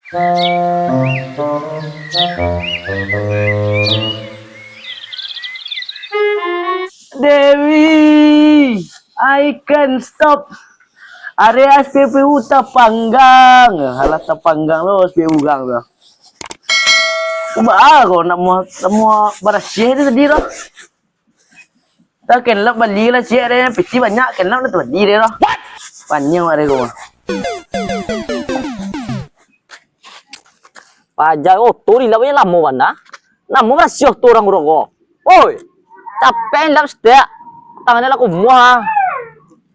Dewi, I can stop. Area SPBU Tapanggang. Halat Tapanggang lo SPBU gang lo. Ba ko nak mau bersih itu tadi lo. Tak kenal beli lah sih ada pici banyak kenal itu beli deh lo. Panjang ada ko. Pajak oto di lawan lamo mana? Lamo bersih oto orang ko. Oi, capek lah setiap tangannya aku muah.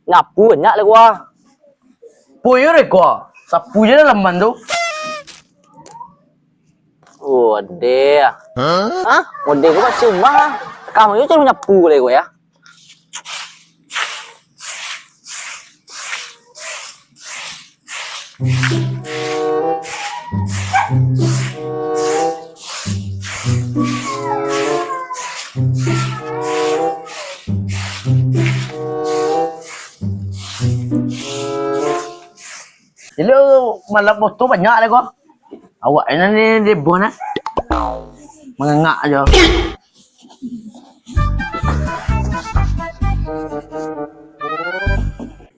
Nyapu banyak lah gua. Puyo deh ko. Sapu je dalam bandu. Oh, ade. Hah? Ode gua masih rumah. Kamu itu cuma nyapu deh gua ya. Jadi malah foto banyak deh ko. Awak ini di bon mengengak aja.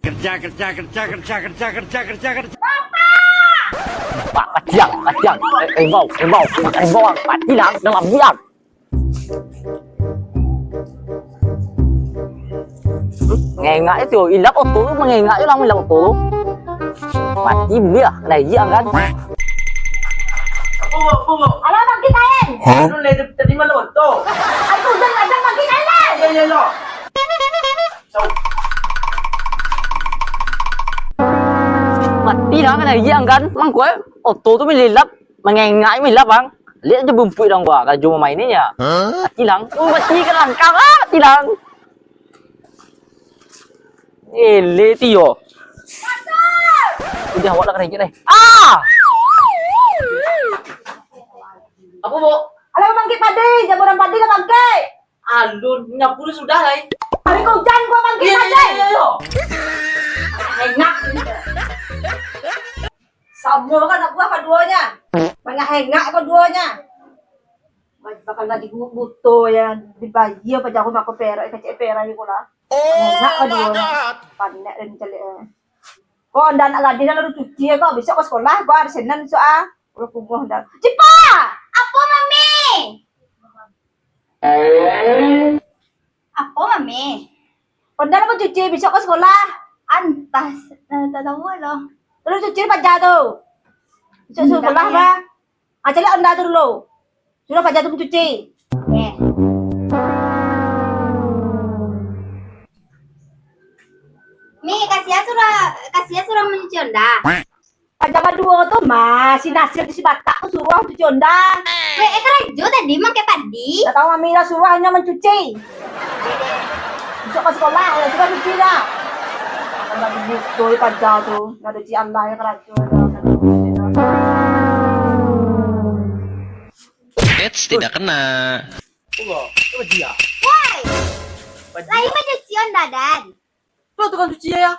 Kerja. Pak, kacang. Embau, Pak hilang dalam biang. Ngengak itu, ilap oto lu mengengak itu ilap oto lu. Mati dia, lagi kan? Bungo. Halo, Bang Kitaen. Ano le tadi malam foto. Aku udah ada Bang Kitaen. Ya lo. Mati lah kan lagi kan? Mang gue oto tuh melilap, mengengak melilap bang. Lihat aja bumpui dong gua, kalau cuma mainnya. Mati lang, mati kan langkah mati lang. Tio. Udah awak dah kena deh. Ah! Apa bu? Halo, Bang Kipade. Jamuran padi ke Bangke. Aduh, nyapu sudah lah. Hari hujan gua Bang Kipade. Enak. Semua kan aku keduanya. Banyak hengak keduanya. Bakal lagi gua butuh ya dibayar apa jago aku perak kecil perak itu lah. Hengak keduanya. Panek dan celik. Kok ndak nak lagi nak cuci kok besok ke sekolah gua hari Senin soal. Udah kubuh dah. Cipa, apa mami? Apa mami? Ondal apa cuci besok ke sekolah? Antas, tak tahu loh. Terus cuci pajak tu. Besok sekolah lah. Cari ondal tu dulu. Sudah pajak tu cuci. Mi, kasih suruh mencuci onda. Pajak kedua tu masih nasir di si batak tu suruh cuci ondal. Kerja tadi make padi. Tak tahu mami lah suruh hanya mencuci. Besok ke sekolah ya sudah cuci dah. Akan lagi butuh pajak tu. Nggak ada cuci anda ya kerja Eits, tidak kena. Bungo. Coba dia. Woi, lagi mencuci onda dan. Tuh tukang cuci ya.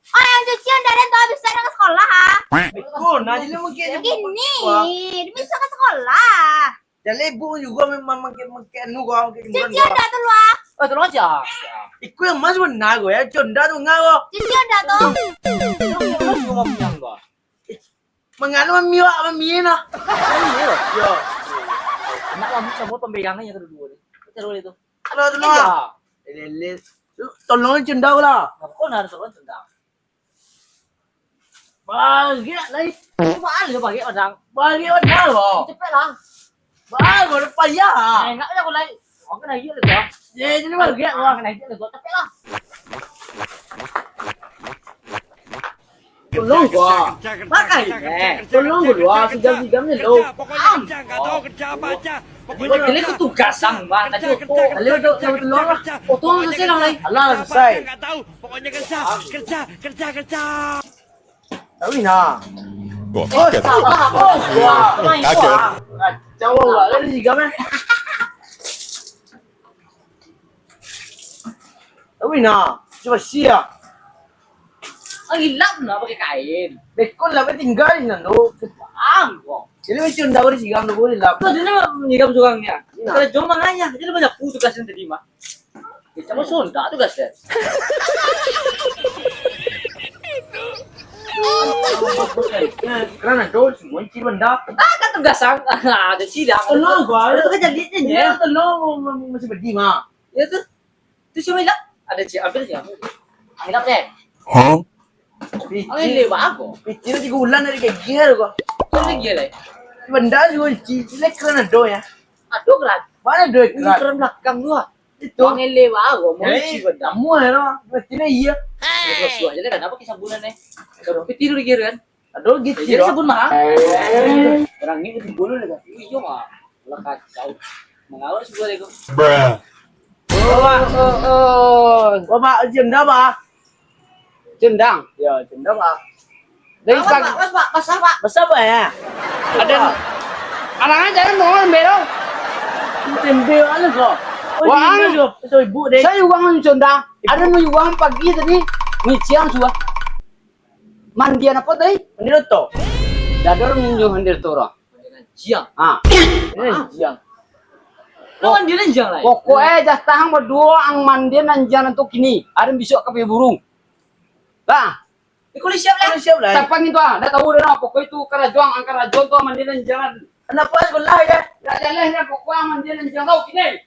Oh, yang cuci onda dan tuh bisa ke sekolah ha. Betul, nah jadi mungkin Gini, bisa ke sekolah. jadi ibu juga memang makin nu gua makin Cuci onda tuh luak. Oh, terus aja. Iku yang mas benar gua ya, conda tuh ngago. Cuci onda tuh. Terus gua mau punya gua. Menganu mami na. Yo. Anak kamu semua pemegangnya kedua nih. Terus itu. Halo tuh. Lele. Tolong conda lah. Kau harus orang tendang. Bahagia lah. Cuma lu bagi orang. Bahagia benar loh. Cepet lah. Bahagia udah payah. Enggak ada aku lagi. Aku kena hijau gitu. Ya jadi bahagia Aku gua. kena hijau gitu. Cepet lah. Tolong gua. Makanya. Tolong gua sigam-sigamnya lo. Ini tuh tugas sang bang. Tadi aku. Lalu udah sama tolong lah. Tuh selesai lah lagi. Allah selesai. Pokoknya kerja. Tapi nah. Kaget. Salah aku. Gua main Kaget. gua. Kacau lah. Lalu sigamnya. Tapi nah. Coba siap. Ang hilap na pakai kain. Bekon lah tinggalin na no. Ang gua. Sila macam dah boleh sigam dah boleh lap. Tuh dia menyikap sugangnya. Kalau jom manganya, jadi banyak putu tugasnya tadi mah. Kita mau sonda tugasnya. Kerana dol semua ciri benda. Ah kan tugasan, ada sidang. Tolong gua. Itu kan jadinya ya. Ya tolong masih berdiri mah. Ya tuh, itu siapa hilang? Ada ambil siapa? Hilang deh. Huh? Ang lewa ako. Picir di gulan dari kayak gila gua. Ano nangyari? Benda juga ciri kerana dol ya. Aduh, grad. Mana dol Ini kerat? keren belakang gua. Itu. Ang lewa ako. Mau Eh, cibat dah. kamu ya loh. Mestinya iya. Sesuatu aja kan apa kisabunan eh. Kalau tidur lagi kan. Aduh gitu Jadi loh. sabun mah. Orang ini dibunuh lagi. Iyo mah. Wala kacau. Mengawal sebuah lego. Bruh. Bapak jenda pak. Jendang. Ya jenda pak. Dari pagi. Pak, pasar pak. Besar pak ya. Ada Anak jangan mau bero. tempe mana kok? Wah, itu ibu deh. Saya juga mau jendang. Ada mau juga pagi tadi. Ni siang sudah. Mandian apa tadi? Ini to. Dadar menunjuk hendir toro. Siang. Ah. Ini siang. Lo mandian siang lah. Pokoknya jas tahang berdua ang mandian anjang untuk kini. Ada besok ke burung. Lah. Ikut siap lah. Siap lah. Tapan itu ah. Dah tahu dah. Pokoknya itu kerajuang ang kerajuang tu mandian anjang. Kenapa sekolah ya? Dah jalan dah pokoknya mandian anjang tahu kini.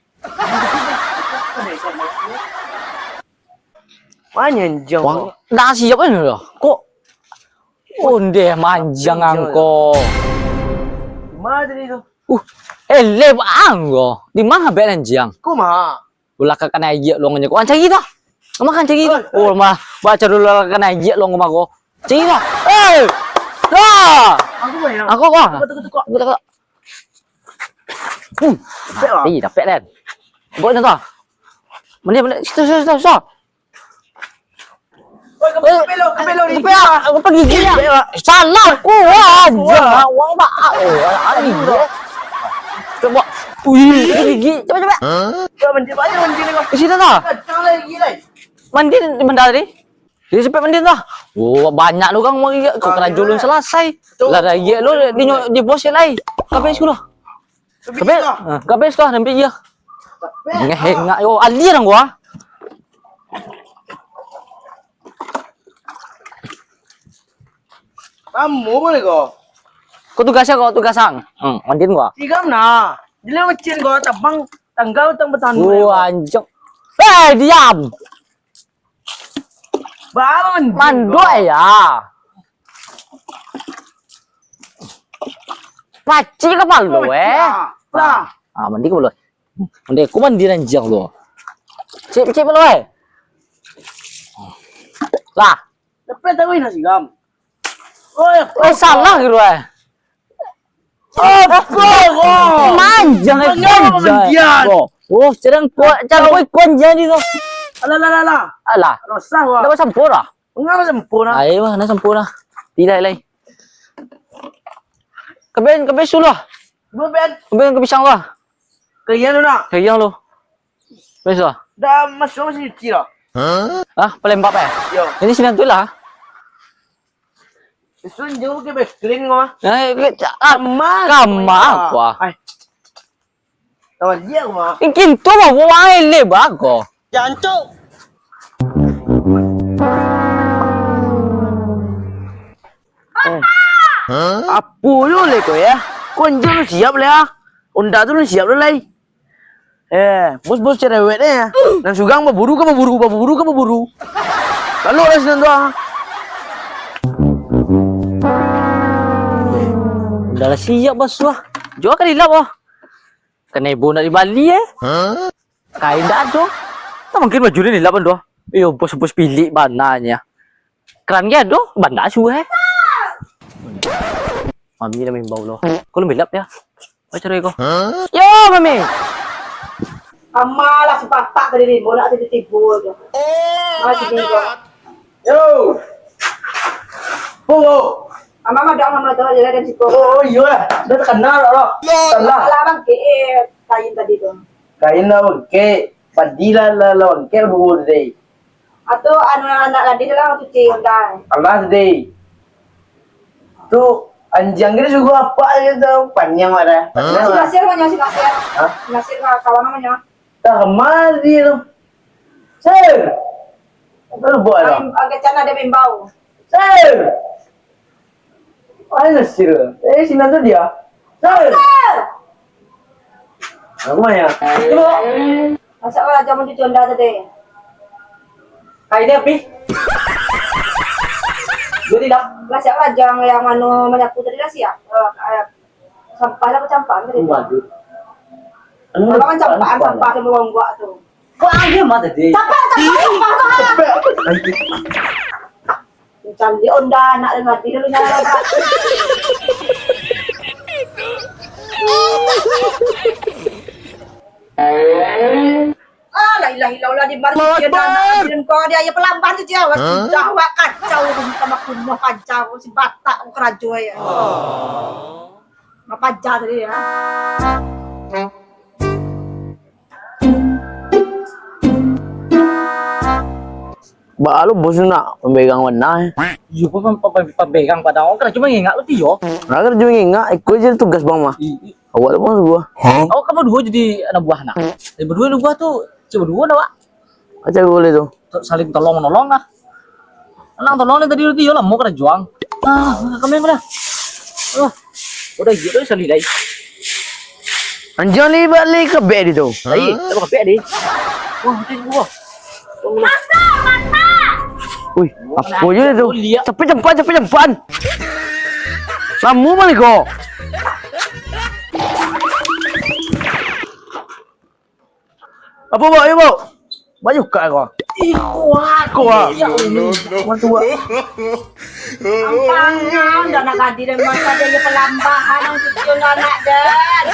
Mana jeng? Dah siap kan lo? Kok onde manjang angko. Mana tadi tu? Lebang go. Di mana belen jiang? Kau mah? Ulah ka kana iya lo nganya ko. An cagi to. Kamu kan cagi to. Oh mah baca dulu lah kana iya lo ngoma ko. Cagi to. Ah! Aku mana? Aku kok. Betul kok. Betul. Betul. Ih, dapat dan. Boleh to. Mana situ. Kepelo ni. Aku pergi gila. Salah ku aja. Wang ba. Ani. Coba. Gigi. Coba. Kau mandi banyak mandi ni kau. Di situ dah. Kacang lagi lagi. Mandi di mana tadi? Jadi sampai mandi dah. Oh, banyak lu kang mau kau kena julun selesai. Lah dah ye lu di bos lai. Kabeh sudah. Kabeh sudah nampi ya. Ngehengak yo ali orang gua. Kamu boleh kau. Kau tugasang. Mandin gua. Sigam na. Jadi macam kau tabang tanggal tang bertahan. Anjing. Diam. Bangun. Mando ya. Paci ka malu Lah. Mandi ka malu. Mandi ku mandi ranjang lo. Cip malu Lah. Dapat tahu ini sigam. Salah gitu Manjang Mandian. Oh, cara kau konjan itu. Alah. Alah. Rasa wah. Dapat sempurna. Mengapa sempurna? Ayo, na sempurna. Tidak lagi. Kabin sulah. Bukan. Kabin pisang lah. Kaya na. Kayang lo. Besok. Dah masuk masih cuci lah. Ah, palembap Yo. Ini 9 tu lah. Isun jauh ke backstream kau. Kama wah. Tahu dia kau. Ikin tu mah wang lebar ko. Apa lu le kau ya? Kau jangan siap le ah. Unda tu lu siap lu lagi. Bos cerewet ya. Dan sugang berburu. Lalu ada sinan tu ah. Dah siap bos wah. Jual kan hilap wah. Kena ibu nak di Bali Kain dah tu. Tak mungkin baju ni hilap doh. Iyo bos pilih bananya. Keran dia doh banda suah. Mami dah bau loh. Kau lebih hilap ya. Baca reko. Yo mami. Amalah si patak tadi ni, bola tadi tipu aja. Masih ni kau. Yo. Mama dah mama tu jaga dan situ. Oh iya. Dah terkenal loh. Salah. Salah bang ke kain tadi tu. Kain lah ke. Padilah lah ke dulu deh. Atau anak-anak lagi dalam tu cuci undang. Allah deh. Tu Anjang gitu juga apa gitu panjang ada. Ngasir namanya si Ngasir. Hah? Ngasir kawan namanya. Tak kemari tu. Sir. Apa lu buat lah? Agak cana ada bimbau. Sir. Mana sir? Sini tu dia. Sir. Apa ya? Masa kalau jamu cuci onda tadi. Kayak dia api. Jadi dah. Ngasih aja yang anu menyapu tadi lah siap. Sampah lah kecampaan tadi. Waduh. Kalau kan campaan sampah sama uang gua tuh. Kok angin mah tadi? Sampah. Candi onda anak dengan diri lu nyala. La ilaha illallah di mari dia dan kau dia ya pelamban tu dia sudah wak kacau sama kumah kacau si batak kerajo ya. Apa aja tadi ya. Ba lu bos nak pemegang warna. Yo pemegang pada orang cuma ingat lu tio. Nak kerja ingat ikut je tugas bang mah. Awak pun gua. Oh kamu dua jadi anak buah nak. Jadi berdua anak buah tuh coba dua nak. Macam boleh tu. Saling tolong menolong lah. Anak tolongnya tadi lu tio lah mau kena juang. Kami mana? Udah gitu sekali lagi. Anjang ni balik ke bed itu. Lagi, coba ke di. Wah, itu gua. Wih, apa je tu? Cepat. Lama balik kau. Apa buat ibu? Baju kat kau. Kuat. Kuat. Ya Allah. Mantu buat. Ampangnya udah nak hadir dan masa dia pelambahan yang cuci anak dan.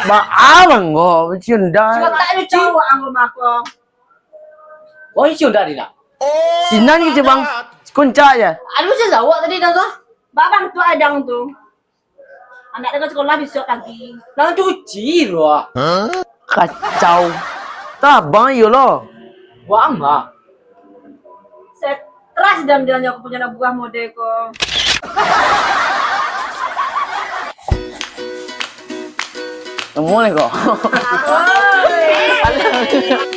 Ba abang kau cium dah. Cuma tak ada cowok ang rumah aku. Oh, itu udah tidak. Sinan gitu bang. Kunca aja. Aduh, saya zawak tadi dah tuh. Babang tu adang tu. Anak dengan sekolah besok pagi. Nang cuci loh. Kacau. Tak bang yo lo. Wah, enggak. Stres dan dia aku punya anak buah mode ko. Semua ni kau. Oi.